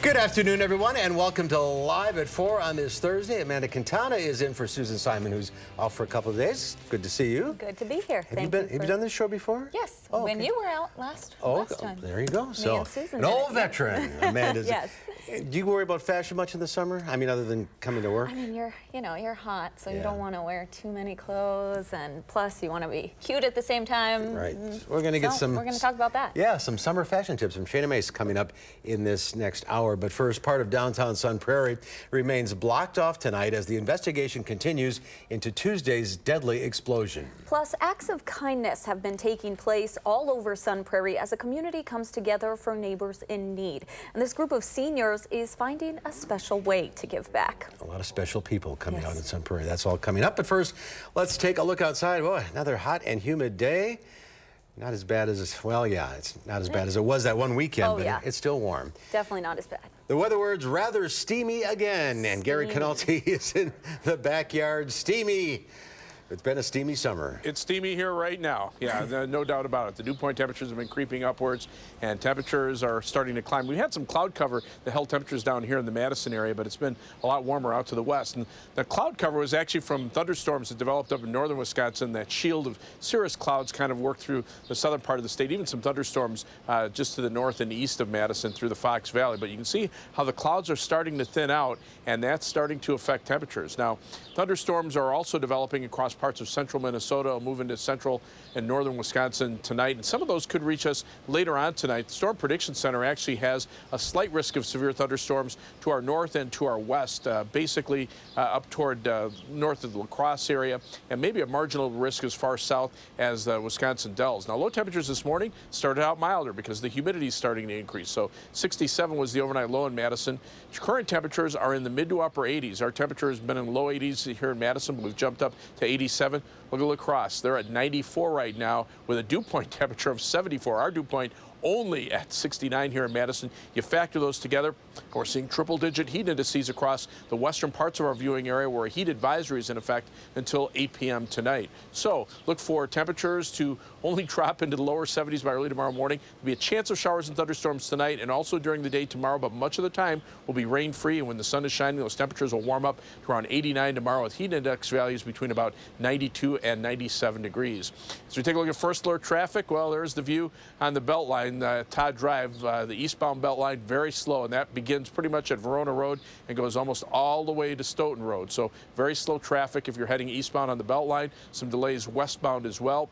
Good afternoon, everyone, and welcome to Live at 4 on this Thursday. Amanda Quintana is in for Susan Simon, who's off for a couple of days. Good to see you. Good to be here. Have you done this show before? Yes, oh, when okay. you were out last time. There you go. Me So, and Susan an old veteran, Amanda's. Yes. Do you worry about fashion much in the summer? I mean, other than coming to work? I mean, you're hot, so you don't want to wear too many clothes, and plus you want to be cute at the same time. Right. We're going to get some. We're going to talk about that. Yeah, some summer fashion tips from Shayna Mace coming up in this next hour. But first, part of downtown Sun Prairie remains blocked off tonight as the investigation continues into Tuesday's deadly explosion. Plus, acts of kindness have been taking place all over Sun Prairie as a community comes together for neighbors in need. And this group of seniors is finding a special way to give back. A lot of special people coming out in Sun Prairie. That's all coming up. But first, let's take a look outside. Boy, another hot and humid day. Not as bad as, well, yeah, it's not as bad as it was that one weekend, but it's still warm. Definitely not as bad. The weather word's rather steamy again, and Gary Canalti is in the backyard. Steamy. It's been a steamy summer. It's steamy here right now. Yeah, no doubt about it. The dew point temperatures have been creeping upwards, and temperatures are starting to climb. We had some cloud cover that held temperatures down here in the Madison area, but it's been a lot warmer out to the west. And the cloud cover was actually from thunderstorms that developed up in northern Wisconsin. That shield of cirrus clouds kind of worked through the southern part of the state, even some thunderstorms just to the north and east of Madison through the Fox Valley. But you can see how the clouds are starting to thin out, and that's starting to affect temperatures. Now, thunderstorms are also developing across parts of central Minnesota, move into central and northern Wisconsin tonight, and some of those could reach us later on tonight. The Storm Prediction Center actually has a slight risk of severe thunderstorms to our north and to our west, basically up toward north of the La Crosse area, and maybe a marginal risk as far south as the Wisconsin Dells. Now, low temperatures this morning started out milder because the humidity is starting to increase. So 67 was the overnight low in Madison. Current temperatures are in the mid to upper 80s. Our temperature has been in low 80s here in Madison, but we've jumped up to 87. Look at La Crosse. They're at 94 right now with a dew point temperature of 74. Our dew point only at 69 here in Madison. You factor those together, we're seeing triple-digit heat indices across the western parts of our viewing area where a heat advisory is in effect until 8 p.m. tonight. So look for temperatures to only drop into the lower 70s by early tomorrow morning. There'll be a chance of showers and thunderstorms tonight and also during the day tomorrow, but much of the time will be rain-free, and when the sun is shining, those temperatures will warm up to around 89 tomorrow with heat index values between about 92 and 97 degrees. As we take a look at first alert traffic, well, there's the view on the Beltline. Todd Drive, the eastbound Beltline, very slow, and that begins pretty much at Verona Road and goes almost all the way to Stoughton Road. So very slow traffic if you're heading eastbound on the Beltline. Some delays westbound as well.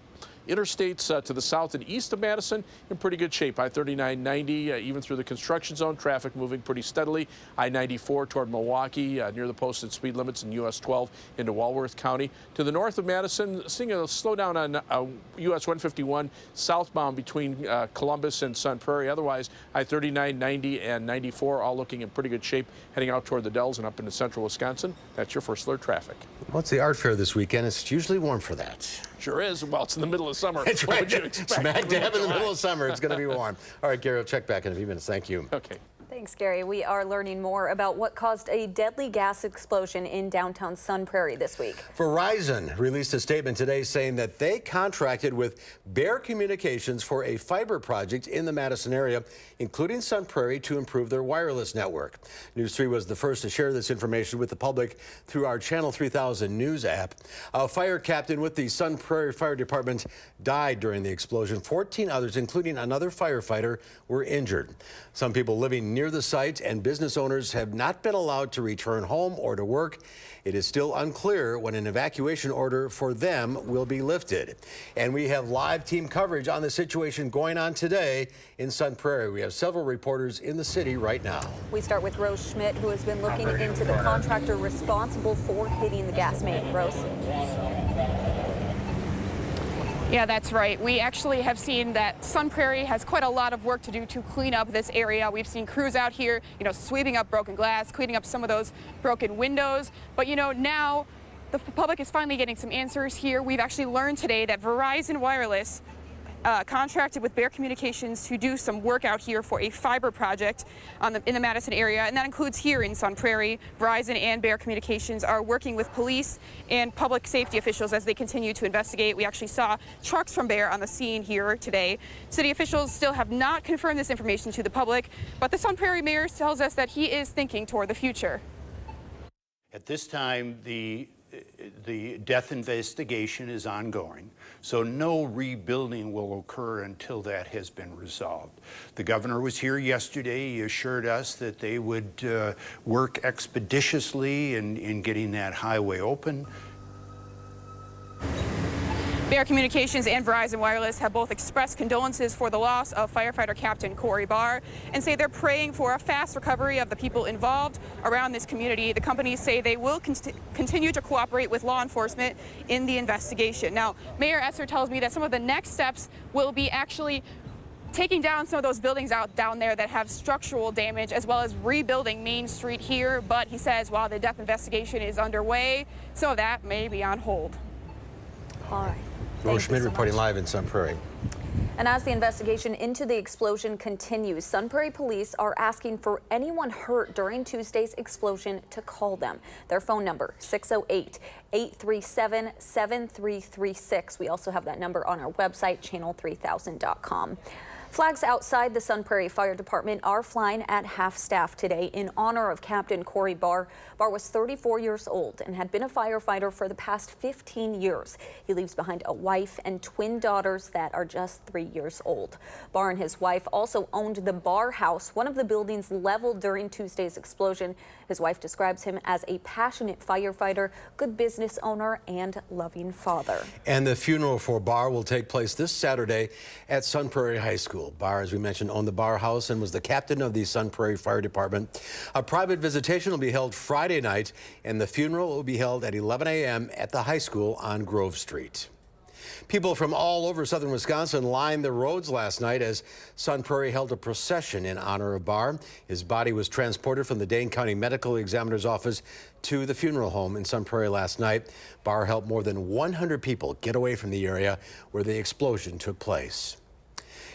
Interstates to the south and east of Madison in pretty good shape. I-39/90, even through the construction zone, traffic moving pretty steadily. I-94 toward Milwaukee, near the posted speed limits in US 12 into Walworth County. To the north of Madison, seeing a slowdown on US 151 southbound between Columbus and Sun Prairie. Otherwise, I-39/90 and 94 all looking in pretty good shape, heading out toward the Dells and up into central Wisconsin. That's your first alert traffic. What's the art fair this weekend? It's usually warm for that. Sure is. Well, it's in the middle of summer. That's right. What would you expect? Smack dab in the middle of summer. It's going to be warm. All right, Gary, we'll check back in a few minutes. Thank you. Okay. Thanks, Gary. We are learning more about what caused a deadly gas explosion in downtown Sun Prairie this week. Verizon released a statement today saying that they contracted with Bear Communications for a fiber project in the Madison area, including Sun Prairie, to improve their wireless network. News 3 was the first to share this information with the public through our Channel 3000 news app. A fire captain with the Sun Prairie Fire Department died during the explosion. 14 others, including another firefighter, were injured. Some people living near the site and business owners have not been allowed to return home or to work. It is still unclear when an evacuation order for them will be lifted. And we have live team coverage on the situation going on today in Sun Prairie. We have several reporters in the city right now. We start with Rose Schmidt, who has been looking into the contractor responsible for hitting the gas main. Rose. Yeah, that's right. We actually have seen that Sun Prairie has quite a lot of work to do to clean up this area. We've seen crews out here, sweeping up broken glass, cleaning up some of those broken windows. But, now the public is finally getting some answers here. We've actually learned today that Verizon Wireless contracted with Bear Communications to do some work out here for a fiber project in the Madison area, and that includes here in Sun Prairie. Verizon and Bear Communications are working with police and public safety officials as they continue to investigate. We actually saw trucks from Bear on the scene here today. City officials still have not confirmed this information to the public, but the Sun Prairie mayor tells us that he is thinking toward the future. At this time, the death investigation is ongoing, so no rebuilding will occur until that has been resolved. The governor was here yesterday. He assured us that they would work expeditiously in getting that highway open. Bear Communications and Verizon Wireless have both expressed condolences for the loss of firefighter Captain Corey Barr and say they're praying for a fast recovery of the people involved around this community. The companies say they will continue to cooperate with law enforcement in the investigation. Now, Mayor Esser tells me that some of the next steps will be actually taking down some of those buildings down there that have structural damage, as well as rebuilding Main Street here. But he says while the death investigation is underway, some of that may be on hold. All right. Laura Schmidt reporting live in Sun Prairie. And as the investigation into the explosion continues, Sun Prairie police are asking for anyone hurt during Tuesday's explosion to call them. Their phone number, 608-837-7336. We also have that number on our website, channel3000.com. Flags outside the Sun Prairie Fire Department are flying at half-staff today in honor of Captain Corey Barr. Barr was 34 years old and had been a firefighter for the past 15 years. He leaves behind a wife and twin daughters that are just 3 years old. Barr and his wife also owned the Barr House, one of the buildings leveled during Tuesday's explosion. His wife describes him as a passionate firefighter, good business owner, and loving father. And the funeral for Barr will take place this Saturday at Sun Prairie High School. Barr, as we mentioned, owned the Barr House and was the captain of the Sun Prairie Fire Department. A private visitation will be held Friday night, and the funeral will be held at 11 a.m. at the high school on Grove Street. People from all over southern Wisconsin lined the roads last night as Sun Prairie held a procession in honor of Barr. His body was transported from the Dane County Medical Examiner's office to the funeral home in Sun Prairie last night. Barr helped more than 100 people get away from the area where the explosion took place.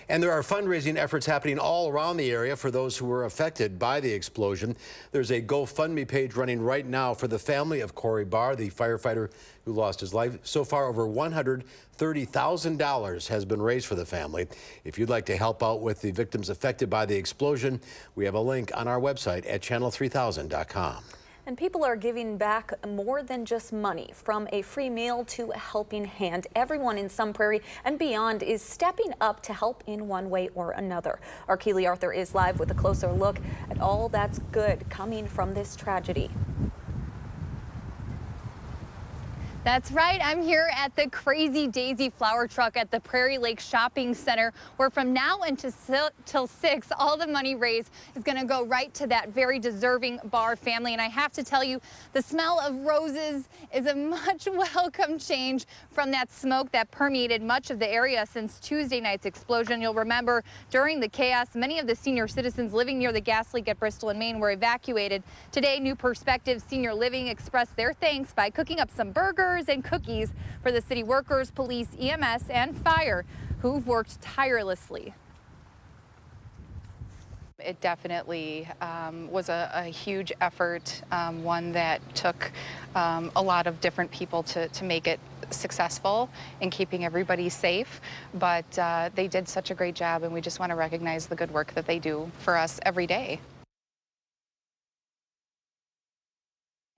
And there are fundraising efforts happening all around the area for those who were affected by the explosion. There's a GoFundMe page running right now for the family of Corey Barr, the firefighter who lost his life. So far, over $130,000 has been raised for the family. If you'd like to help out with the victims affected by the explosion, we have a link on our website at channel3000.com. And people are giving back more than just money, from a free meal to a helping hand. Everyone in Sun Prairie and beyond is stepping up to help in one way or another. Our Keely Arthur is live with a closer look at all that's good coming from this tragedy. That's right. I'm here at the Crazy Daisy flower truck at the Prairie Lake Shopping Center, where from now until 6, all the money raised is going to go right to that very deserving Barr family. And I have to tell you, the smell of roses is a much welcome change from that smoke that permeated much of the area since Tuesday night's explosion. You'll remember during the chaos, many of the senior citizens living near the gas leak at Bristol and Maine were evacuated. Today, New Perspectives Senior Living expressed their thanks by cooking up some burgers and cookies for the city workers, police, EMS, and fire who've worked tirelessly. It definitely was a huge effort, one that took a lot of different people to make it successful in keeping everybody safe, but they did such a great job, and we just want to recognize the good work that they do for us every day.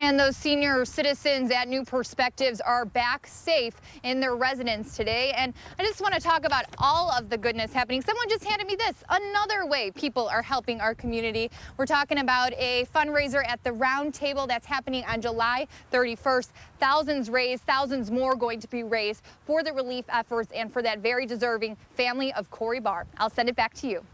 And those senior citizens at New Perspectives are back safe in their residence today. And I just want to talk about all of the goodness happening. Someone just handed me this, another way people are helping our community. We're talking about a fundraiser at the Round Table that's happening on July 31st. Thousands raised, thousands more going to be raised for the relief efforts and for that very deserving family of Corey Barr. I'll send it back to you.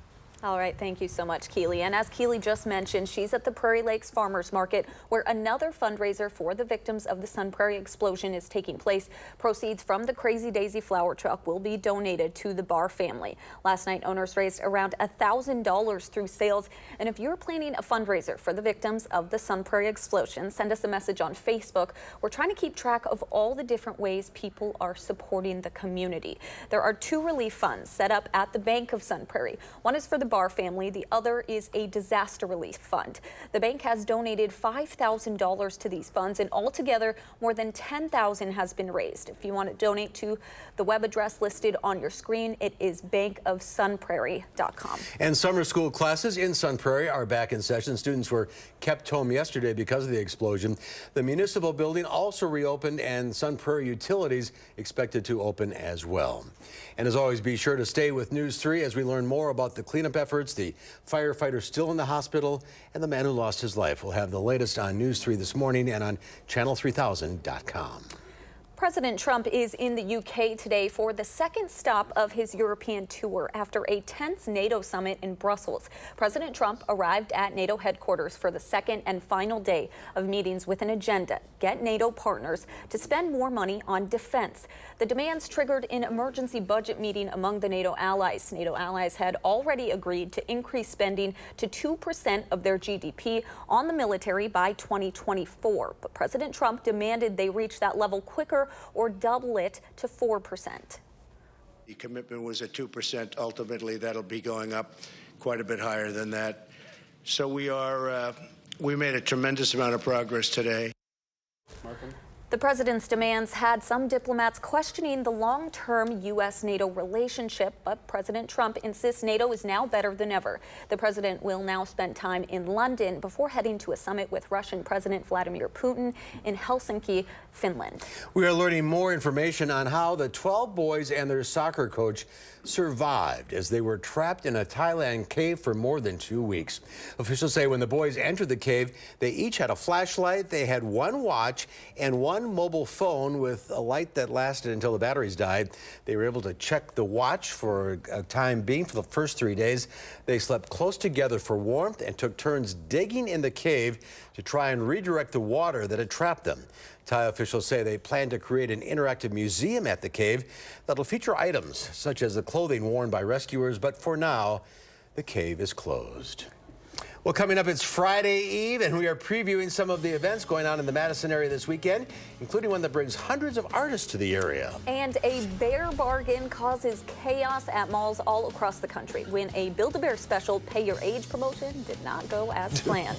All right, thank you so much, Keely. And as Keely just mentioned, she's at the Prairie Lakes Farmers Market, where another fundraiser for the victims of the Sun Prairie explosion is taking place. Proceeds from the Crazy Daisy flower truck will be donated to the Barr family. Last night, owners raised around $1,000 through sales. And if you're planning a fundraiser for the victims of the Sun Prairie explosion, send us a message on Facebook. We're trying to keep track of all the different ways people are supporting the community. There are 2 relief funds set up at the Bank of Sun Prairie. One is for the Barr family. The other is a disaster relief fund. The bank has donated $5,000 to these funds, and altogether more than $10,000 has been raised. If you want to donate to the web address listed on your screen, it is bankofsunprairie.com. And summer school classes in Sun Prairie are back in session. Students were kept home yesterday because of the explosion. The municipal building also reopened, and Sun Prairie Utilities expected to open as well. And as always, be sure to stay with News 3 as we learn more about the cleanup efforts, the firefighter still in the hospital, and the man who lost his life. We'll have the latest on News 3 this morning and on channel3000.com. President Trump is in the UK today for the second stop of his European tour after a tense NATO summit in Brussels. President Trump arrived at NATO headquarters for the second and final day of meetings with an agenda: get NATO partners to spend more money on defense. The demands triggered an emergency budget meeting among the NATO allies. NATO allies had already agreed to increase spending to 2% of their GDP on the military by 2024. But President Trump demanded they reach that level quicker or double it to 4%. The commitment was at 2%. Ultimately, that'll be going up quite a bit higher than that. So we made a tremendous amount of progress today. The president's demands had some diplomats questioning the long-term U.S.-NATO relationship, but President Trump insists NATO is now better than ever. The president will now spend time in London before heading to a summit with Russian President Vladimir Putin in Helsinki, Finland. We are learning more information on how the 12 boys and their soccer coach survived as they were trapped in a Thailand cave for more than 2 weeks. Officials say when the boys entered the cave, they each had a flashlight, they had one watch, and one mobile phone with a light that lasted until the batteries died. They were able to check the watch for a time being for the first 3 days. They slept close together for warmth and took turns digging in the cave to try and redirect the water that had trapped them. Thai officials say they plan to create an interactive museum at the cave that'll feature items such as the clothing worn by rescuers, but for now, the cave is closed. Well, coming up, it's Friday Eve, and we are previewing some of the events going on in the Madison area this weekend, including one that brings hundreds of artists to the area. And a bear bargain causes chaos at malls all across the country when a Build-A-Bear special Pay Your Age promotion did not go as planned.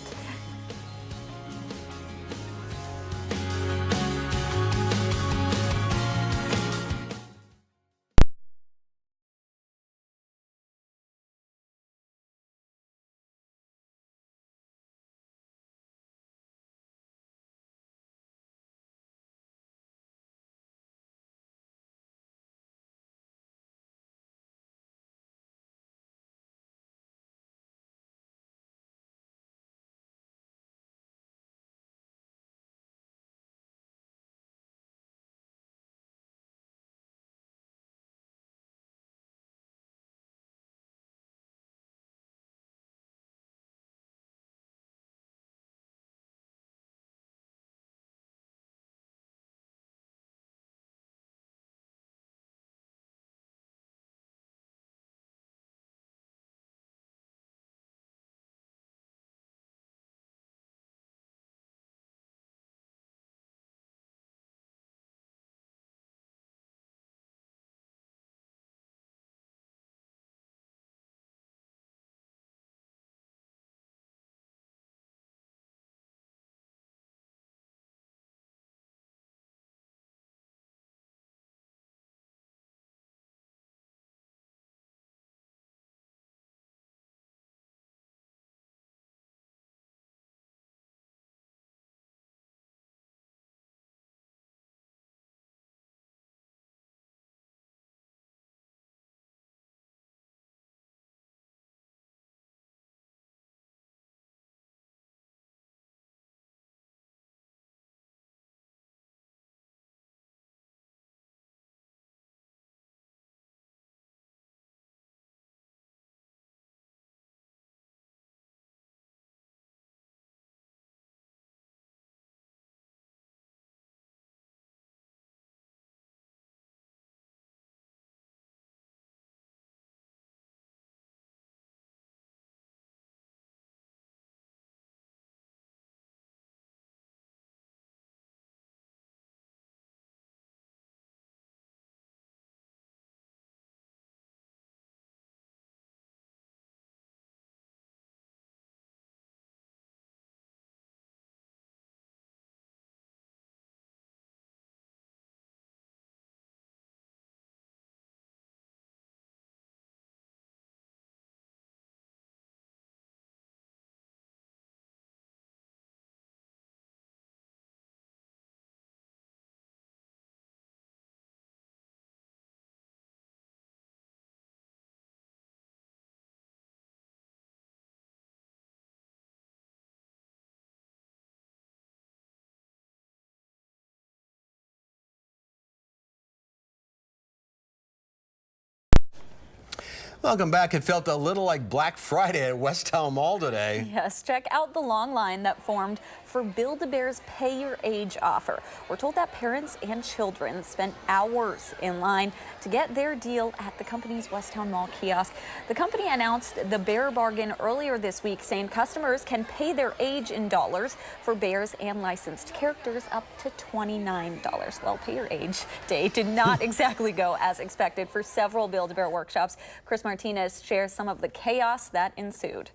Welcome back. It felt a little like Black Friday at West Town Mall today. Yes, check out the long line that formed for Build-A-Bear's Pay Your Age offer. We're told that parents and children spent hours in line to get their deal at the company's West Town Mall kiosk. The company announced the Bear Bargain earlier this week, saying customers can pay their age in dollars for bears and licensed characters up to $29. Well, Pay Your Age Day did not exactly go as expected for several Build-A-Bear workshops. Chris Martinez shares some of the chaos that ensued.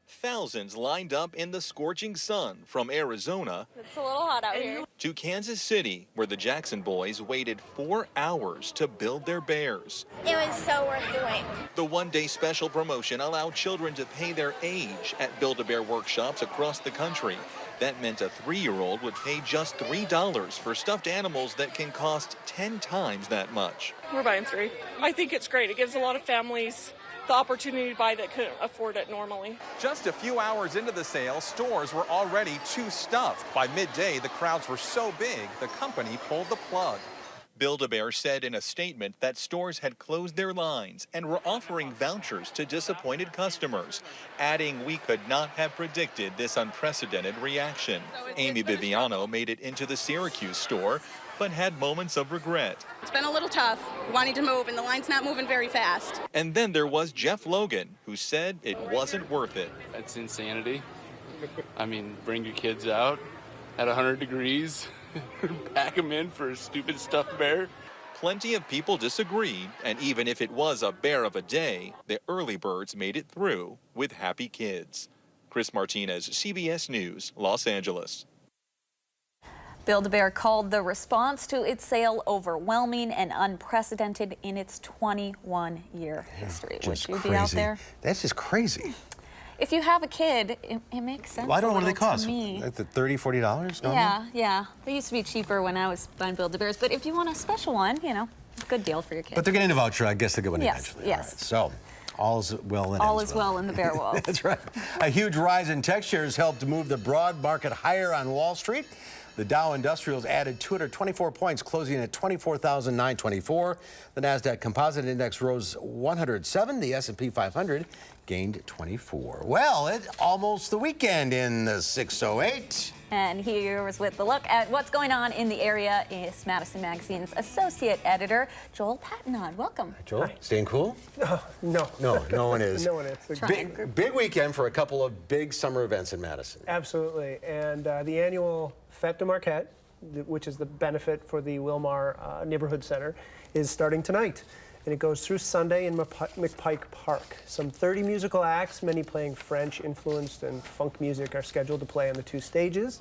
Thousands lined up in the scorching sun from Arizona It's a little hot out here. to Kansas City, where the Jackson boys waited 4 hours to build their bears. It was so worth the wait. The one-day special promotion allowed children to pay their age at Build-A-Bear workshops across the country. That meant a 3-year-old would pay just $3 for stuffed animals that can cost 10 times that much. We're buying 3. I think it's great. It gives a lot of families the opportunity to buy that couldn't afford it normally. Just a few hours into the sale, stores were already too stuffed. By midday, the crowds were so big, the company pulled the plug. Build-A-Bear said in a statement that stores had closed their lines and were offering vouchers to disappointed customers, adding we could not have predicted this unprecedented reaction. Amy Biviano made it into the Syracuse store, but had moments of regret. It's been a little tough wanting to move, and the line's not moving very fast. And then there was Jeff Logan, who said it wasn't worth it. It's insanity. I mean, bring your kids out at 100 degrees, pack them in for a stupid stuffed bear. Plenty of people disagreed, and even if it was a bear of a day, the early birds made it through with happy kids. Chris Martinez, CBS News, Los Angeles. Build-A-Bear called the response to its sale overwhelming and unprecedented in its 21-year history. Would you be out there? That's just crazy. If you have a kid, it makes sense. Well, I don't know what do they cost. To me. Like the $30, $40? Yeah. They used to be cheaper when I was buying Build-A-Bears, but if you want a special one, you know, good deal for your kid. But they're getting a voucher. I guess they'll get one Yes, eventually. yes. All right. So, all's well in All is well in the bear world. That's right. A huge rise in tech shares helped move the broad market higher on Wall Street. The Dow Industrials added 224 points, closing at 24,924. The NASDAQ Composite Index rose 107. The S&P 500 gained 24. Well, it's almost the weekend in the 608. And here's with the look at what's going on in the area is Madison Magazine's associate editor, Joel Pattenod. Welcome. Joel, hi. Staying cool? No. No one is. No one is. Big weekend for a couple of big summer events in Madison. Absolutely. And the annual Fête de Marquette, which is the benefit for the Wilmar Neighborhood Center, is starting tonight. And it goes through Sunday in McPike Park. Some 30 musical acts, many playing French-influenced and funk music, are scheduled to play on the 2 stages.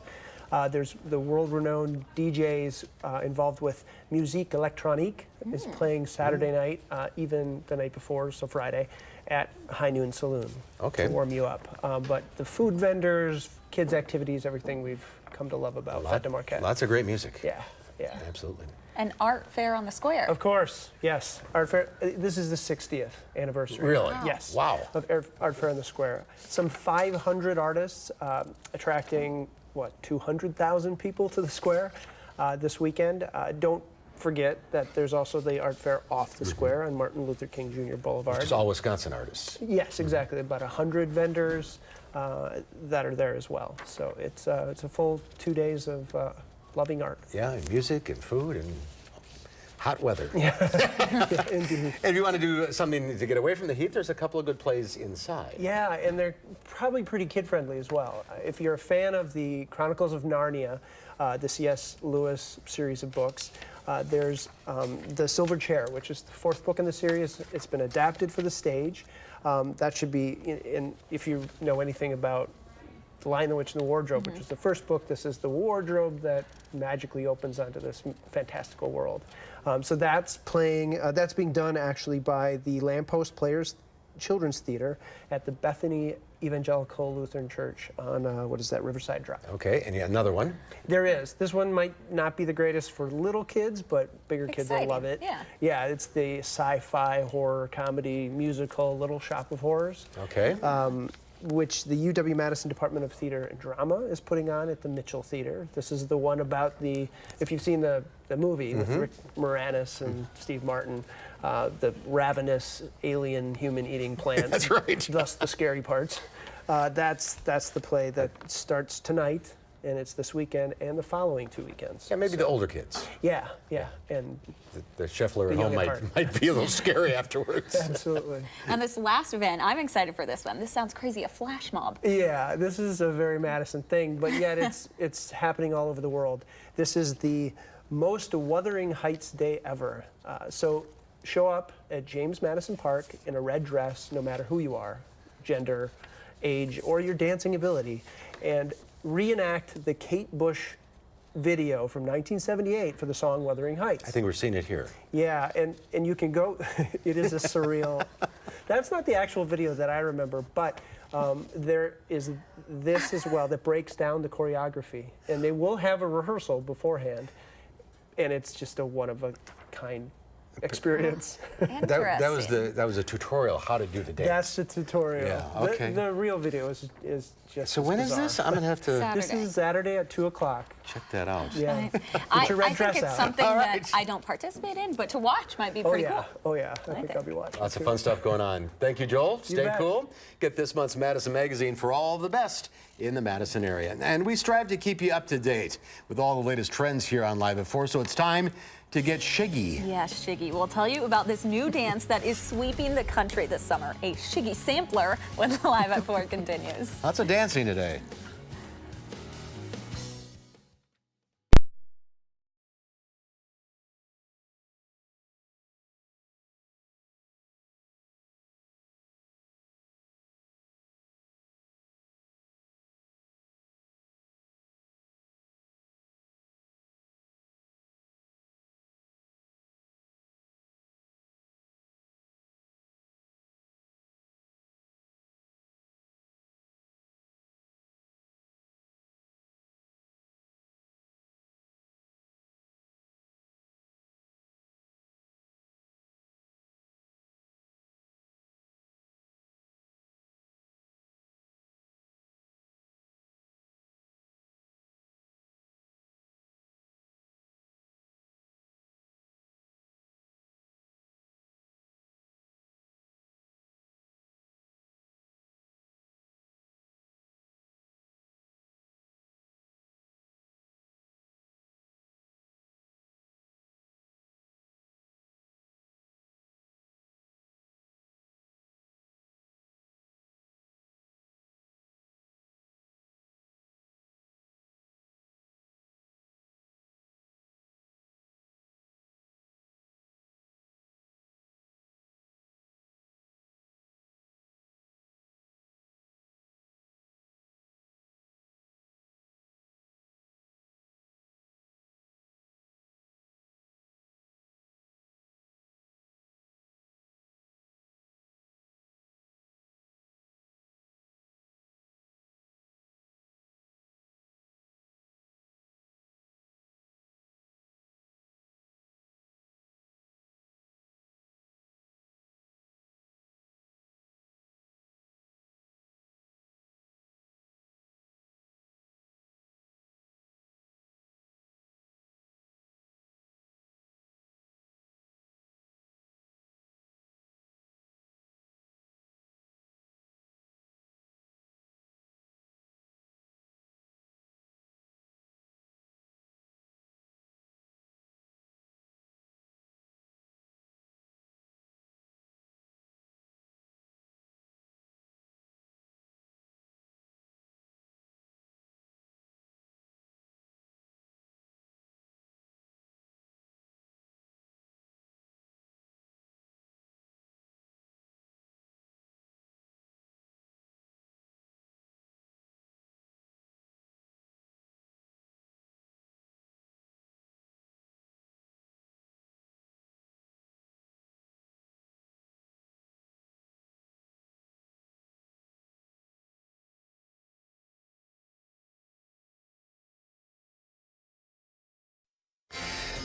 There's the world-renowned DJs involved with Musique Electronique is playing Saturday night, even the night before, so Friday, at High Noon Saloon to warm you up. But the food vendors, kids' activities, everything we've come to love about Fête de Marquette. Lots of great music. Yeah. Absolutely. An art fair on the square. Of course, yes. Art fair. This is the 60th anniversary. Really? Wow. Yes. Wow. Of Art Fair on the Square. Some 500 artists attracting, 200,000 people to the square this weekend. Don't forget that there's also the art fair off the square on Martin Luther King Jr. Boulevard. Which is all Wisconsin artists. Yes, exactly. About 100 vendors that are there as well. So it's a full 2 days of loving art. Yeah, and music and food and hot weather. Yeah, indeed. And if you want to do something to get away from the heat, there's a couple of good plays inside. Yeah, and they're probably pretty kid-friendly as well. If you're a fan of the Chronicles of Narnia, the C.S. Lewis series of books, there's The Silver Chair, which is the 4th book in the series. It's been adapted for the stage. That should be, if you know anything about The Lion, the Witch, and the Wardrobe, which is the 1st book, this is the wardrobe that magically opens onto this fantastical world. So that's playing, that's being done actually by the Lamppost Players Children's Theater at the Bethany Evangelical Lutheran Church on, Riverside Drive. Okay, and another one? There is. This one might not be the greatest for little kids, but bigger kids will love it. Yeah. Yeah, it's the sci-fi horror comedy musical Little Shop of Horrors. Okay. Which the UW-Madison Department of Theater and Drama is putting on at the Mitchell Theater. This is the one about if you've seen the the movie with Rick Moranis and Steve Martin, the ravenous alien human eating plant. That's right. Thus the scary parts. That's the play that starts tonight, and it's this weekend and the following 2 weekends. Yeah, maybe the older kids. Yeah, and The Scheffler at The home young at heart. might be a little scary afterwards. absolutely. And this last event, I'm excited for this one. This sounds crazy, a flash mob. Yeah, this is a very Madison thing, but yet it's happening all over the world. This is the most Wuthering Heights day ever. So show up at James Madison Park in a red dress, no matter who you are, gender, age, or your dancing ability, and reenact the Kate Bush video from 1978 for the song Wuthering Heights. I think we're seeing it here. Yeah, and you can go, it is a surreal, that's not the actual video that I remember, but there is this as well that breaks down the choreography, and they will have a rehearsal beforehand, and it's just a one-of-a-kind experience. That was a tutorial how to do the dance. That's the tutorial. Yeah, okay. The real video is just So when is bizarre. this? I'm gonna have to This is Saturday at 2 o'clock. check that out. Yeah. I your red think dress it's out. something All that right. I don't participate in, but to watch might be Oh pretty yeah, cool. oh yeah. I think I'll be watching. Lots of fun stuff going on. Thank you, Joel. You Stay bet. cool. Get this month's Madison Magazine for all the best in the Madison area. And we strive to keep you up to date with all the latest trends here on Live at 4. So it's time to get shiggy. Yes, Shiggy. We'll tell you about this new dance that is sweeping the country this summer. A Shiggy sampler when Live at 4 continues. Lots of dancing today.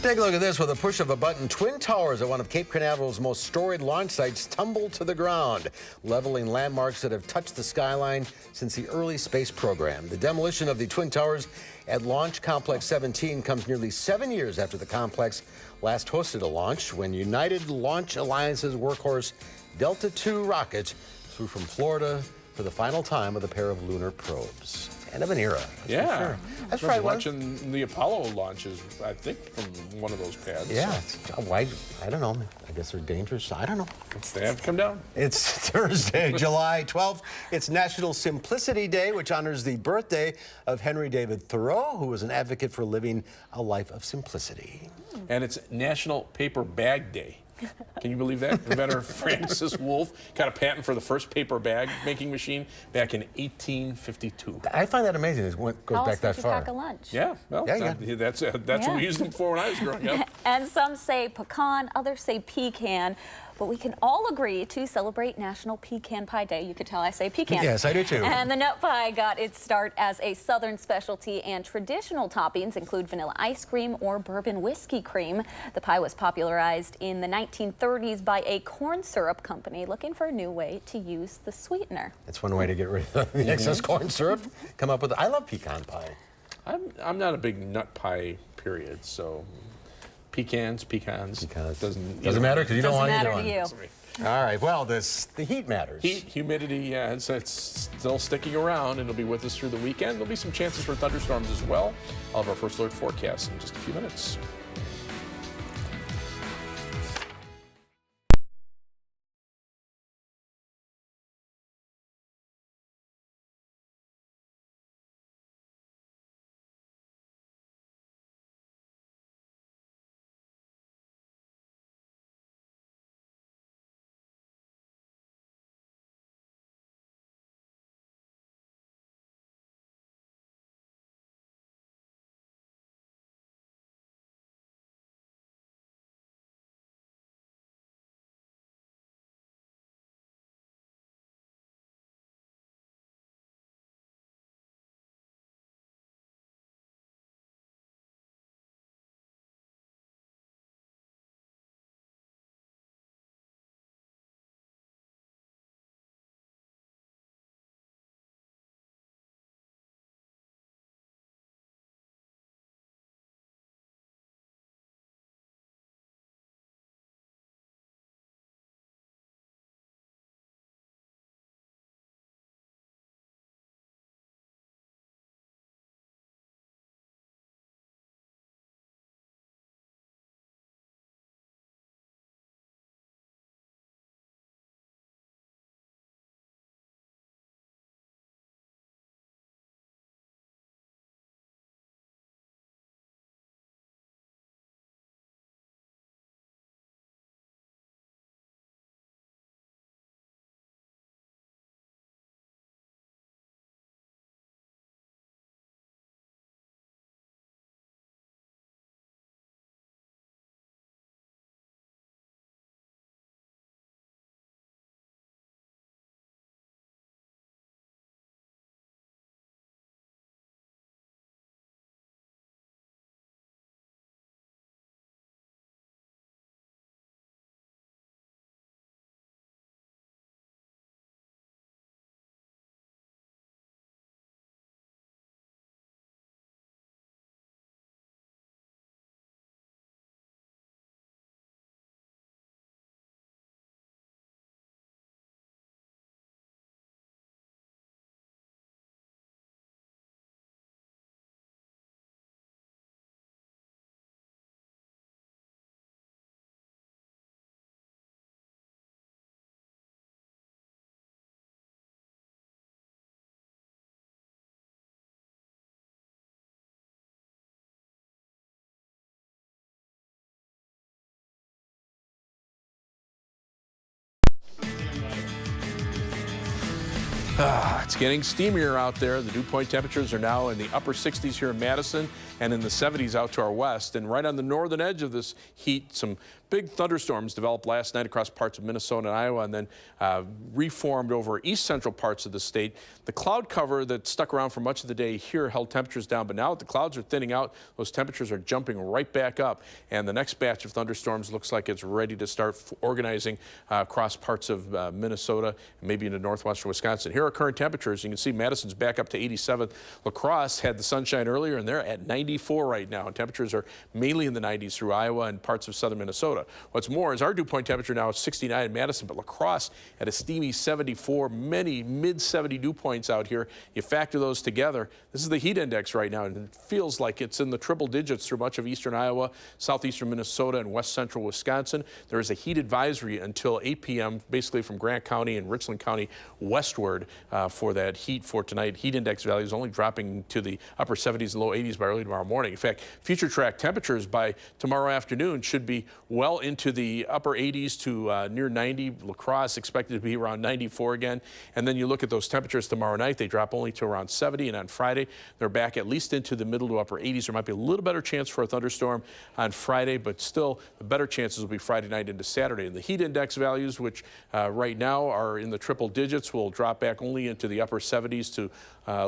Take a look at this. With a push of a button, Twin Towers at one of Cape Canaveral's most storied launch sites tumble to the ground, leveling landmarks that have touched the skyline since the early space program. The demolition of the Twin Towers at Launch Complex 17 comes nearly 7 years after the complex last hosted a launch, when United Launch Alliance's workhorse Delta II rocket flew from Florida for the final time with a pair of lunar probes. End of an era. Yeah. Sure. That's right. right. Watching the Apollo launches, I think, from one of those pads. Yeah. So. I don't know. I guess they're dangerous. I don't know. They have to come down. It's Thursday, July 12th. It's National Simplicity Day, which honors the birthday of Henry David Thoreau, who was an advocate for living a life of simplicity. And it's National Paper Bag Day. Can you believe that? Inventor Francis Wolff got a patent for the first paper bag making machine back in 1852. I find that amazing. It goes back that far. Pack a lunch. Yeah, well, that's what we used them for when I was growing up. And some say pecan, others say pecan. But we can all agree to celebrate National Pecan Pie Day. You could tell I say pecan. Yes, I do too. And the nut pie got its start as a Southern specialty, and traditional toppings include vanilla ice cream or bourbon whiskey cream. The pie was popularized in the 1930s by a corn syrup company looking for a new way to use the sweetener. That's one way to get rid of the excess corn syrup. Come up with. I love pecan pie. I'm not a big nut pie, period. So. Pecans. Doesn't matter because you don't want either one. Doesn't matter to you. All right. Well, the heat matters. Heat, humidity, yeah, it's still sticking around, and it'll be with us through the weekend. There'll be some chances for thunderstorms as well. All of our first alert forecasts in just a few minutes. It's getting steamier out there. The dew point temperatures are now in the upper 60s here in Madison. and in the 70s out to our west. And right on the northern edge of this heat, some big thunderstorms developed last night across parts of Minnesota and Iowa, and then reformed over east central parts of the state. The cloud cover that stuck around for much of the day here held temperatures down, but now that the clouds are thinning out, those temperatures are jumping right back up, and the next batch of thunderstorms looks like it's ready to start organizing across parts of Minnesota and maybe into northwestern Wisconsin. Here are current temperatures. You can see Madison's back up to 87. La Crosse had the sunshine earlier, and they're at 94 right now. And temperatures are mainly in the 90s through Iowa and parts of southern Minnesota. What's more is our dew point temperature now is 69 in Madison, but La Crosse at a steamy 74, many mid-70 dew points out here. You factor those together, this is the heat index right now, and it feels like it's in the triple digits through much of eastern Iowa, southeastern Minnesota, and west central Wisconsin. There is a heat advisory until 8 p.m., basically from Grant County and Richland County westward for that heat for tonight. Heat index values only dropping to the upper 70s and low 80s by early tomorrow morning. In fact, future track temperatures by tomorrow afternoon should be well into the upper 80s to near 90. La Crosse expected to be around 94 again. And then you look at those temperatures tomorrow night, they drop only to around 70. And on Friday, they're back at least into the middle to upper 80s. There might be a little better chance for a thunderstorm on Friday, but still the better chances will be Friday night into Saturday. And the heat index values, which right now are in the triple digits, will drop back only into the upper 70s to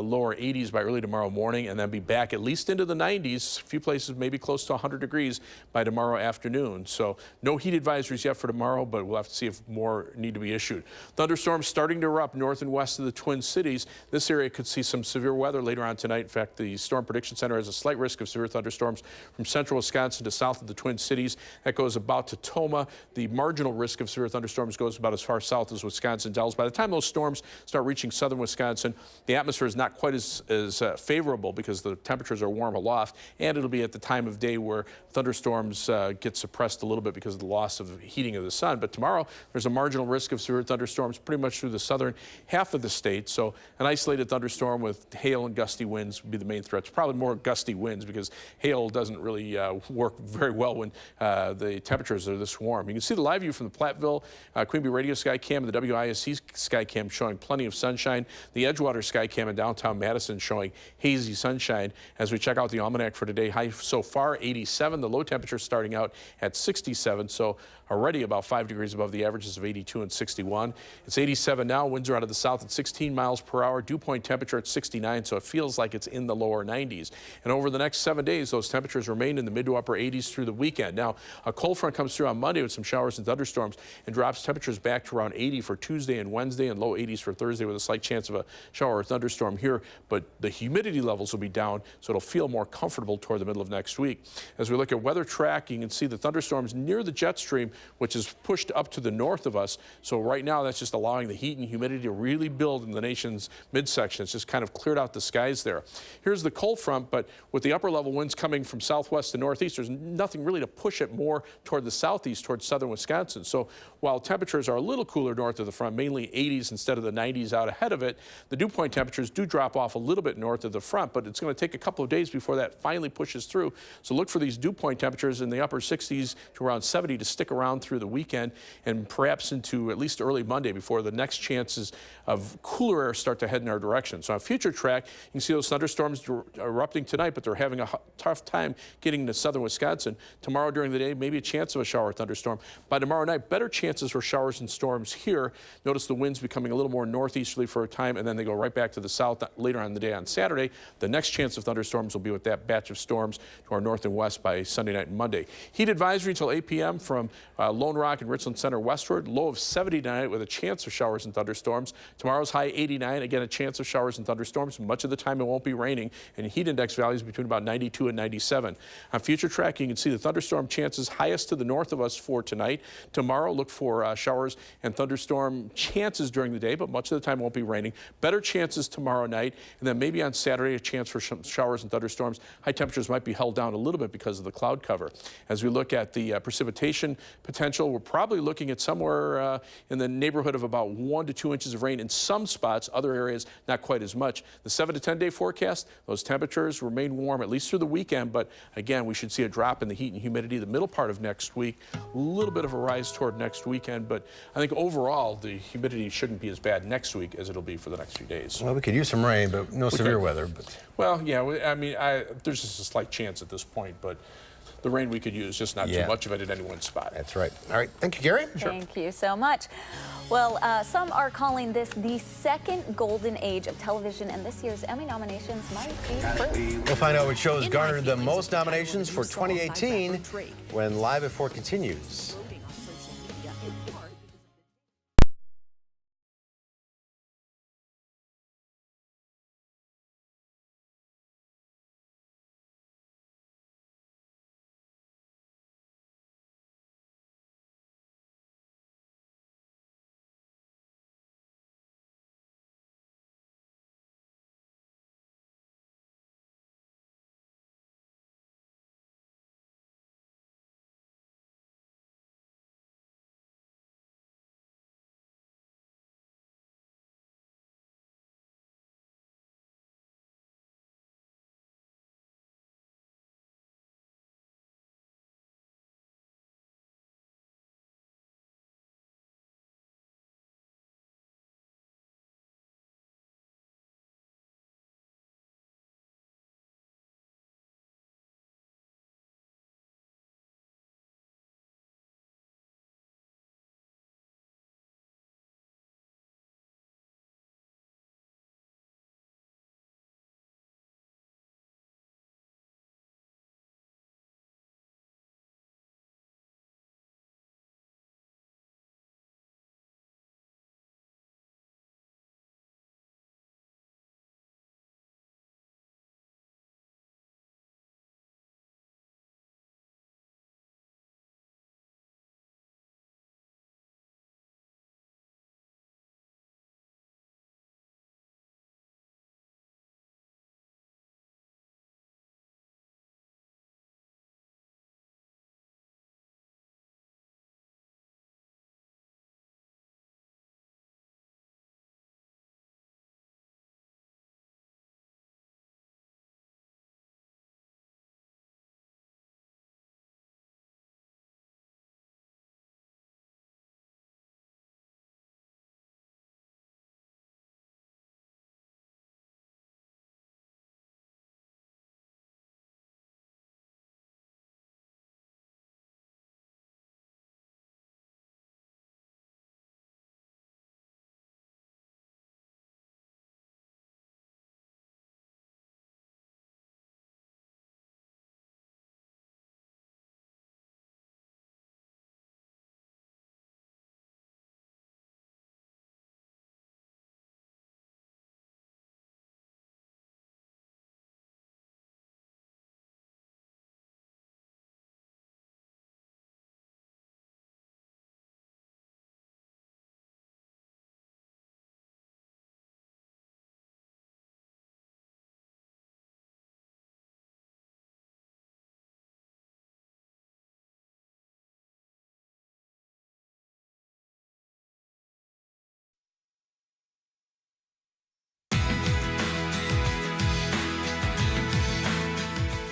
lower 80s by early tomorrow morning, and then be back at least into the 90s, a few places maybe close to 100 degrees by tomorrow afternoon. So no heat advisories yet for tomorrow, but we'll have to see if more need to be issued. Thunderstorms starting to erupt north and west of the Twin Cities. This area could see some severe weather later on tonight. In fact, the Storm Prediction Center has a slight risk of severe thunderstorms from central Wisconsin to south of the Twin Cities. That goes about to Toma. The marginal risk of severe thunderstorms goes about as far south as Wisconsin Dells. By the time those storms start reaching southern Wisconsin, the atmosphere is not quite as favorable because the temperatures are warm aloft, and it'll be at the time of day where thunderstorms get suppressed a little bit because of the loss of heating of the sun. But tomorrow, there's a marginal risk of severe thunderstorms pretty much through the southern half of the state. So an isolated thunderstorm with hail and gusty winds would be the main threats. Probably more gusty winds because hail doesn't really work very well when the temperatures are this warm. You can see the live view from the Platteville Queen Bee Radio Skycam and the WISC Skycam showing plenty of sunshine. The Edgewater Skycam in downtown Madison showing hazy sunshine. As we check out the almanac for today, high so far 87. The low temperature starting out at 67. So already about 5 degrees above the averages of 82 and 61. It's 87 now. Winds are out of the south at 16 miles per hour. Dew point temperature at 69, so it feels like it's in the lower 90s. And over the next 7 days, those temperatures remain in the mid to upper 80s through the weekend. Now, a cold front comes through on Monday with some showers and thunderstorms and drops temperatures back to around 80 for Tuesday and Wednesday and low 80s for Thursday with a slight chance of a shower or thunderstorm here. But the humidity levels will be down, so it'll feel more comfortable toward the middle of next week. As we look at weather track, you can see the thunderstorms near the jet stream, which is pushed up to the north of us. So right now, that's just allowing the heat and humidity to really build in the nation's midsection. It's just kind of cleared out the skies there. Here's the cold front, but with the upper level winds coming from southwest to northeast, there's nothing really to push it more toward the southeast, towards southern Wisconsin. So while temperatures are a little cooler north of the front, mainly 80s instead of the 90s out ahead of it, the dew point temperatures do drop off a little bit north of the front, but it's going to take a couple of days before that finally pushes through. So look for these dew point temperatures in the upper 60s to around 70 to stick around through the weekend and perhaps into at least early Monday before the next chances of cooler air start to head in our direction. So on future track, you can see those thunderstorms erupting tonight, but they're having a tough time getting to southern Wisconsin. Tomorrow during the day, maybe a chance of a shower or thunderstorm. By tomorrow night, better chances for showers and storms here. Notice the winds becoming a little more northeasterly for a time, and then they go right back to the south later on in the day on Saturday. The next chance of thunderstorms will be with that batch of storms to our north and west by Sunday night and Monday. Heat advisory until 8 p.m. from Lone Rock and Richland Center westward. Low of 70 tonight with a chance of showers and thunderstorms. Tomorrow's high 89. Again, a chance of showers and thunderstorms. Much of the time it won't be raining, and heat index values between about 92 and 97. On future track, you can see the thunderstorm chances highest to the north of us for tonight. Tomorrow, look for showers and thunderstorm chances during the day, but much of the time it won't be raining. Better chances tomorrow night, and then maybe on Saturday a chance for some showers and thunderstorms. High temperatures might be held down a little bit because of the cloud cover. As we look at the precipitation potential. We're probably looking at somewhere in the neighborhood of about 1 to 2 inches of rain in some spots, other areas not quite as much. The 7 to 10 day forecast, those temperatures remain warm at least through the weekend, but again, we should see a drop in the heat and humidity the middle part of next week, a little bit of a rise toward next weekend, but I think overall the humidity shouldn't be as bad next week as it'll be for the next few days. Well, we could use some rain, but no severe weather. But. Well, yeah, I mean, there's just a slight chance at this point, but the rain we could use, just not too much of it at any one spot. That's right. All right. Thank you, Gary. Thank you so much. Well, some are calling this the second golden age of television, and this year's Emmy nominations might be proof. We'll find out which shows garnered the most nominations for 2018 when Live at 4 continues.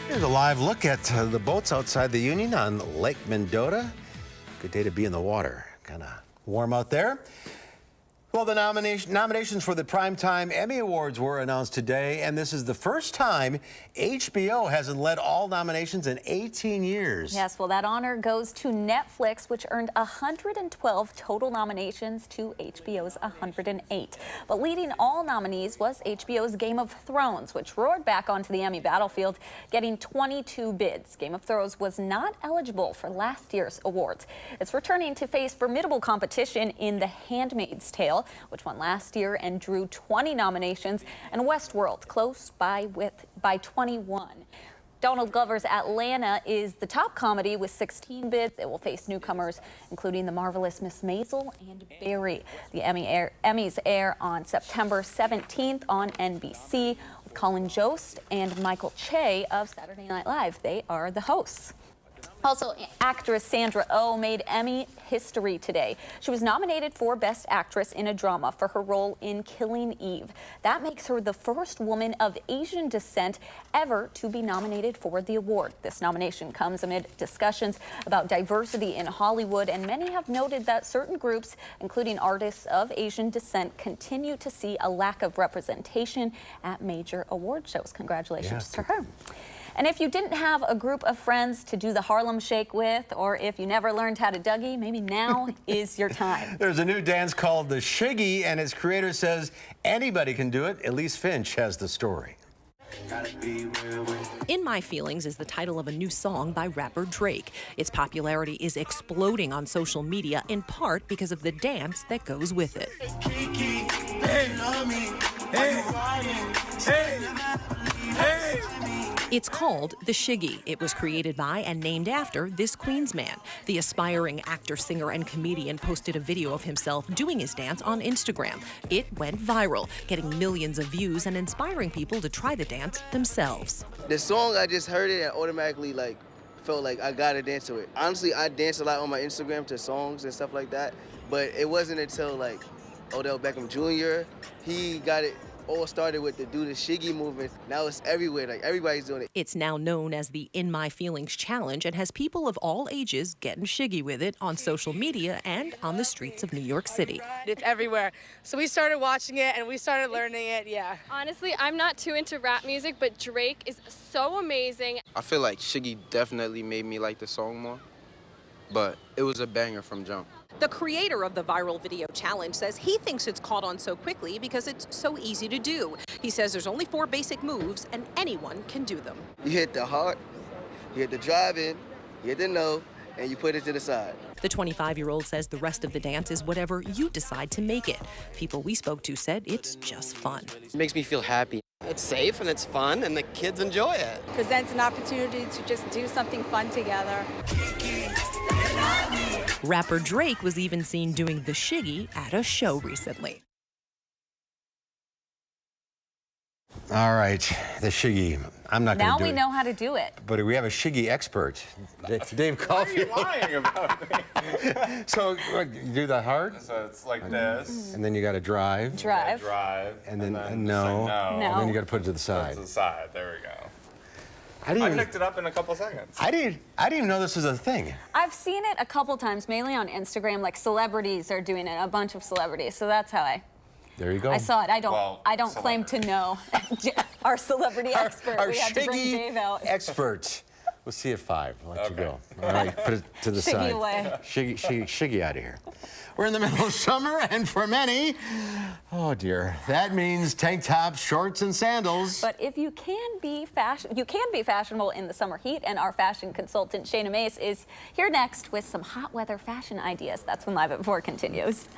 Here's a live look at the boats outside the Union on Lake Mendota. Good day to be in the water. Kind of warm out there. Well, the nominations for the Primetime Emmy Awards were announced today, and this is the first time HBO hasn't led all nominations in 18 years. Yes, well, that honor goes to Netflix, which earned 112 total nominations to HBO's 108. But leading all nominees was HBO's Game of Thrones, which roared back onto the Emmy battlefield, getting 22 bids. Game of Thrones was not eligible for last year's awards. It's returning to face formidable competition in The Handmaid's Tale, which won last year and drew 20 nominations, and Westworld close by 21. Donald Glover's Atlanta is the top comedy with 16 bids. It will face newcomers including The Marvelous Miss Maisel and Barry. The Emmys air on September 17th on NBC with Colin Jost and Michael Che of Saturday Night Live. They are the hosts. Also, actress Sandra Oh made Emmy history today. She was nominated for Best Actress in a Drama for her role in Killing Eve. That makes her the first woman of Asian descent ever to be nominated for the award. This nomination comes amid discussions about diversity in Hollywood, and many have noted that certain groups, including artists of Asian descent, continue to see a lack of representation at major award shows. Congratulations to her. And if you didn't have a group of friends to do the Harlem Shake with, or if you never learned how to Dougie, maybe now is your time. There's a new dance called the Shiggy, and its creator says anybody can do it. Elise Finch has the story. In My Feelings is the title of a new song by rapper Drake. Its popularity is exploding on social media, in part because of the dance that goes with it. It's called the Shiggy. It was created by and named after this Queens man. The aspiring actor, singer, and comedian posted a video of himself doing his dance on Instagram. It went viral, getting millions of views and inspiring people to try the dance themselves. The song, I just heard it and automatically felt like I gotta dance to it. Honestly, I dance a lot on my Instagram to songs and stuff like that, but it wasn't until Odell Beckham Jr., he got it all started with the do the Shiggy movement. Now it's everywhere, everybody's doing it. It's now known as the In My Feelings Challenge and has people of all ages getting shiggy with it on social media and on the streets of New York City. It's everywhere. So we started watching it and we started learning it, Honestly, I'm not too into rap music, but Drake is so amazing. I feel like Shiggy definitely made me like the song more, but it was a banger from jump. The creator of the viral video challenge says he thinks it's caught on so quickly because it's so easy to do. He says there's only 4 basic moves and anyone can do them. You hit the heart, you hit the drive in, you hit the no, and you put it to the side. The 25-year-old says the rest of the dance is whatever you decide to make it. People we spoke to said it's just fun. It makes me feel happy. It's safe and it's fun and the kids enjoy it. Presents an opportunity to just do something fun together. Rapper Drake was even seen doing the Shiggy at a show recently. All right, the Shiggy. I'm not going to do it. Now we know how to do it. But we have a Shiggy expert, Dave Caulfield. Why are you lying about me? So you do the heart? So it's like this. And then you got to drive. Drive. And then, no. no. And then you got to put it to the side. To the side. There we go. I picked it up in a couple seconds. I didn't even know this was a thing. I've seen it a couple times, mainly on Instagram. Like celebrities are doing it, a bunch of celebrities. So that's how There you go. I saw it. I don't claim to know. Our celebrity expert. Our we had to bring Shiggy Dave out. expert. We'll see you at 5. I'll let you go. All right, put it to the side. Away. Shiggy out of here. We're in the middle of summer, and for many, oh dear, that means tank tops, shorts, and sandals. But if you can be fashionable in the summer heat, and our fashion consultant Shayna Mace is here next with some hot weather fashion ideas. That's when Live at 4 continues.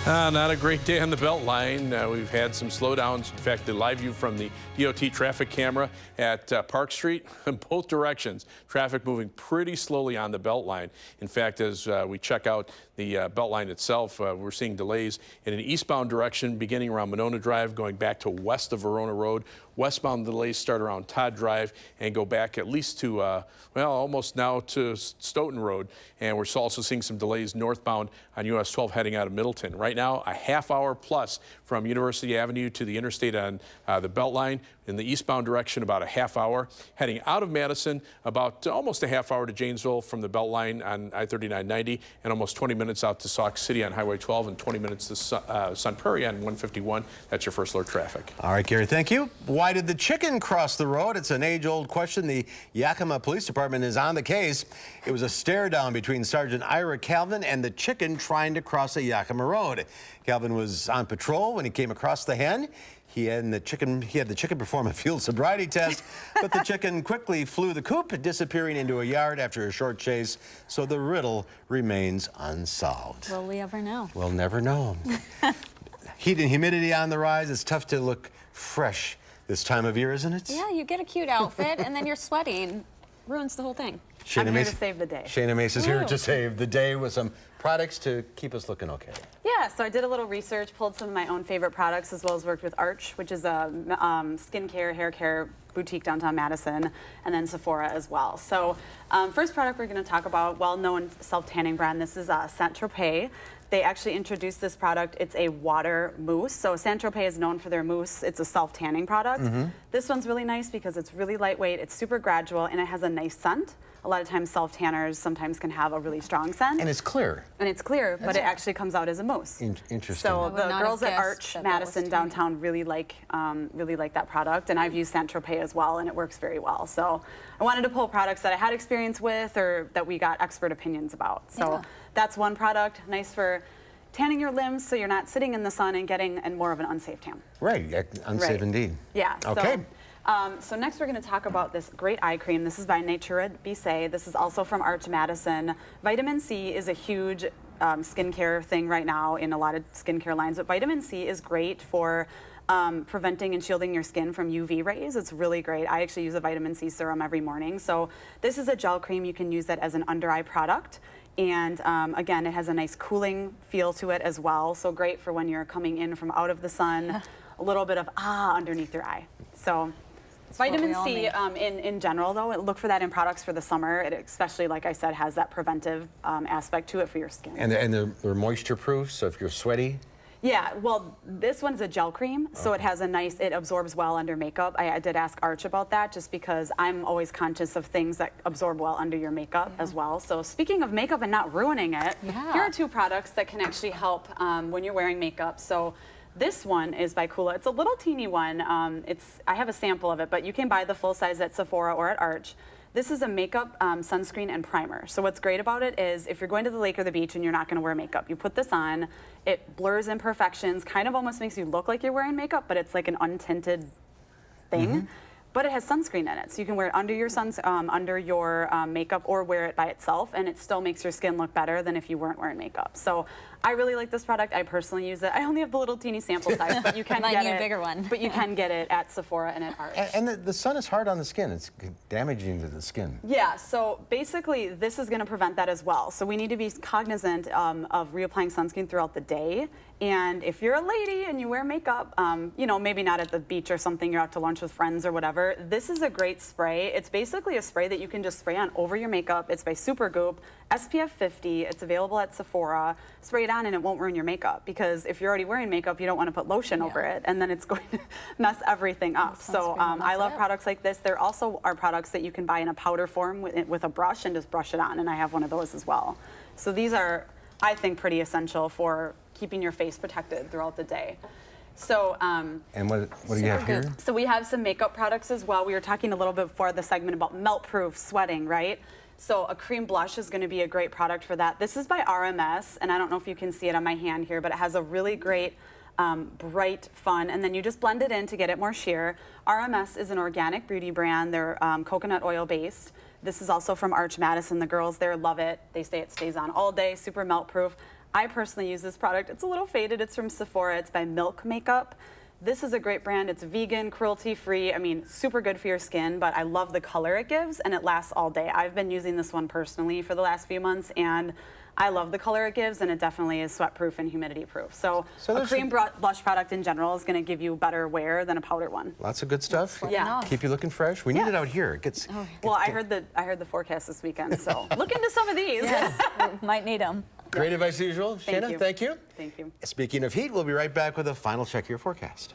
Not a great day on the Beltline. We've had some slowdowns. In fact, the live view from the DOT traffic camera at Park Street in both directions. Traffic moving pretty slowly on the Beltline. In fact, as we check out the Beltline itself, we're seeing delays in an eastbound direction beginning around Monona Drive, going back to west of Verona Road. Westbound delays start around Todd Drive and go back at least to, well, almost now to Stoughton Road. And we're also seeing some delays northbound on US 12 heading out of Middleton. Right now, a half hour plus from University Avenue to the interstate on the Beltline. In the eastbound direction, about a half hour. Heading out of Madison, about almost a half hour to Janesville from the Beltline on I-3990, and almost 20 minutes out to Sauk City on Highway 12, and 20 minutes to Sun Prairie on 151. That's your first alert traffic. All right, Gary, thank you. Why did the chicken cross the road? It's an age-old question. The Yakima Police Department is on the case. It was a stare-down between Sergeant Ira Calvin and the chicken trying to cross a Yakima road. Calvin was on patrol when he came across the hen. He had the chicken perform a field sobriety test, but the chicken quickly flew the coop, disappearing into a yard after a short chase. So the riddle remains unsolved. Will we ever know? We'll never know. Heat and humidity on the rise. It's tough to look fresh this time of year, isn't it? Yeah, you get a cute outfit and then you're sweating. Ruins the whole thing. I'm here to save the day. Shayna Mace is here to save the day with some products to keep us looking okay. Yeah, so I did a little research, pulled some of my own favorite products, as well as worked with Arch, which is a skincare, hair care boutique downtown Madison, and then Sephora as well. So first product we're going to talk about, well-known self-tanning brand. This is Saint-Tropez. They actually introduced this product. It's a water mousse. So Saint-Tropez is known for their mousse. It's a self-tanning product. This one's really nice because it's really lightweight, it's super gradual, and it has a nice scent. A lot of times self-tanners sometimes can have a really strong scent. And it's clear. And it's clear, but it actually comes out as a mousse. Interesting. So the girls at Arch Madison downtown really like that product, and I've used Saint-Tropez as well, and it works very well. So I wanted to pull products that I had experience with or that we got expert opinions about. So that's one product, nice for tanning your limbs so you're not sitting in the sun and getting more of an unsafe tan. Right, unsafe indeed. Yeah. Okay. So next we're going to talk about this great eye cream. This is by Natura Bissé. This is also from Arch Madison. Vitamin C is a huge skincare thing right now in a lot of skincare lines, but vitamin C is great for preventing and shielding your skin from UV rays. It's really great. I actually use a vitamin C serum every morning. So this is a gel cream. You can use that as an under eye product. And again, it has a nice cooling feel to it as well. So great for when you're coming in from out of the sun, a little bit of underneath your eye. So vitamin C in general, though, look for that in products for the summer. It especially, like I said, has that preventive aspect to it for your skin. And they're moisture proof, so if you're sweaty? Yeah, well, this one's a gel cream, so it has it absorbs well under makeup. I did ask Arch about that just because I'm always conscious of things that absorb well under your makeup as well. So speaking of makeup and not ruining it, here are two products that can actually help when you're wearing makeup. So this one is by Kula. It's a little teeny one. I have a sample of it, but you can buy the full size at Sephora or at Arch. This is a makeup sunscreen and primer. So what's great about it is if you're going to the lake or the beach and you're not going to wear makeup, you put this on. It blurs imperfections, kind of almost makes you look like you're wearing makeup, but it's like an untinted thing. But it has sunscreen in it, so you can wear it under your makeup or wear it by itself, and it still makes your skin look better than if you weren't wearing makeup. So I really like this product. I personally use it. I only have the little teeny sample size, but you can get it. A bigger one. But you can get it at Sephora and at Arch. And the sun is hard on the skin. It's damaging to the skin. Yeah. So basically, this is going to prevent that as well. So we need to be cognizant of reapplying sunscreen throughout the day. And if you're a lady and you wear makeup, you know, maybe not at the beach or something, you're out to lunch with friends or whatever, this is a great spray. It's basically a spray that you can just spray on over your makeup. It's by Supergoop, SPF 50. It's available at Sephora. Spray it on and it won't ruin your makeup, because if you're already wearing makeup, you don't want to put lotion over it, and then it's going to mess everything up. So I love products like this. There also are products that you can buy in a powder form with a brush and just brush it on, and I have one of those as well. So these are, I think, pretty essential for keeping your face protected throughout the day. So, and what do you have here? So we have some makeup products as well. We were talking a little bit before the segment about melt-proof sweating, right? So a cream blush is going to be a great product for that. This is by RMS, and I don't know if you can see it on my hand here, but it has a really great bright, fun, and then you just blend it in to get it more sheer. RMS is an organic beauty brand. They're coconut oil based. This is also from Arch Madison. The girls there love it. They say it stays on all day, super melt proof. I personally use this product. It's a little faded. It's from Sephora. It's by Milk Makeup. This is a great brand. It's vegan, cruelty-free. I mean, super good for your skin, but I love the color it gives, and it lasts all day. I've been using this one personally for the last few months, and I love the color it gives, and it definitely is sweat-proof and humidity-proof. So a cream blush product in general is going to give you better wear than a powder one. Lots of good stuff. Yeah. Keep you looking fresh. We need it out here. It gets. Well, I heard the forecast this weekend, so look into some of these. Yes, might need them. Great advice as usual. Shannon, thank you. Thank you. Speaking of heat, we'll be right back with a final check of your forecast.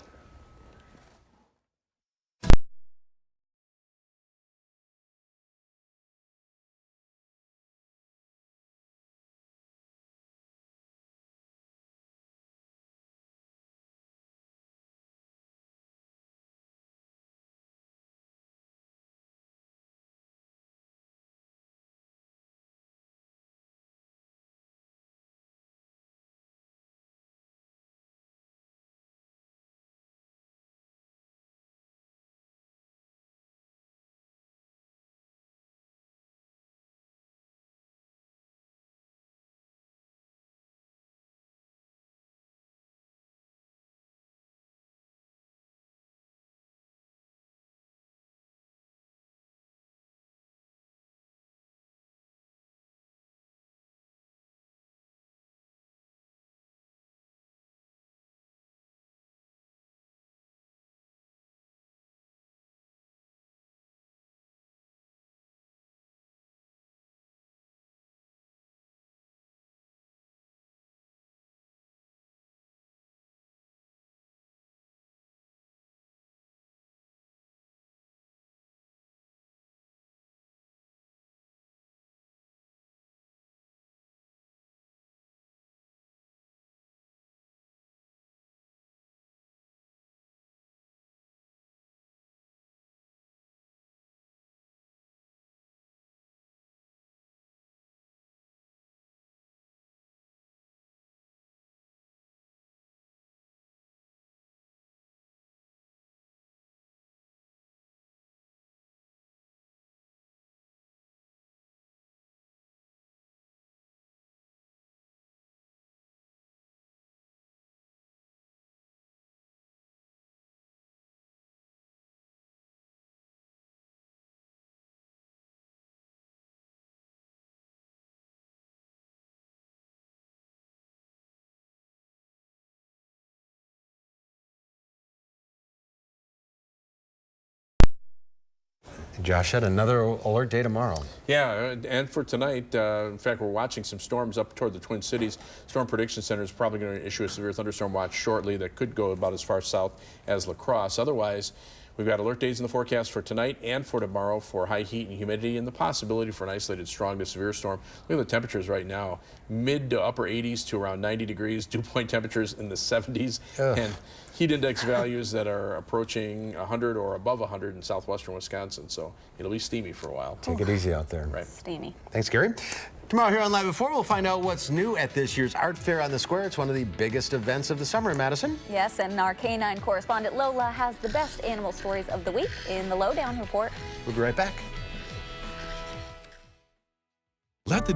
Josh, had another alert day tomorrow. Yeah, and for tonight, in fact, we're watching some storms up toward the Twin Cities. Storm Prediction Center is probably going to issue a severe thunderstorm watch shortly that could go about as far south as La Crosse. Otherwise, we've got alert days in the forecast for tonight and for tomorrow for high heat and humidity and the possibility for an isolated strong to severe storm. Look at the temperatures right now, mid to upper 80s to around 90 degrees, dew point temperatures in the 70s, and heat index values that are approaching 100 or above 100 in southwestern Wisconsin. So it'll be steamy for a while. Take it easy out there. Right. Steamy. Thanks, Gary. Tomorrow here on Live at 4, we'll find out what's new at this year's Art Fair on the Square. It's one of the biggest events of the summer in Madison. Yes, and our K9 correspondent Lola has the best animal stories of the week in the Lowdown Report. We'll be right back. Let the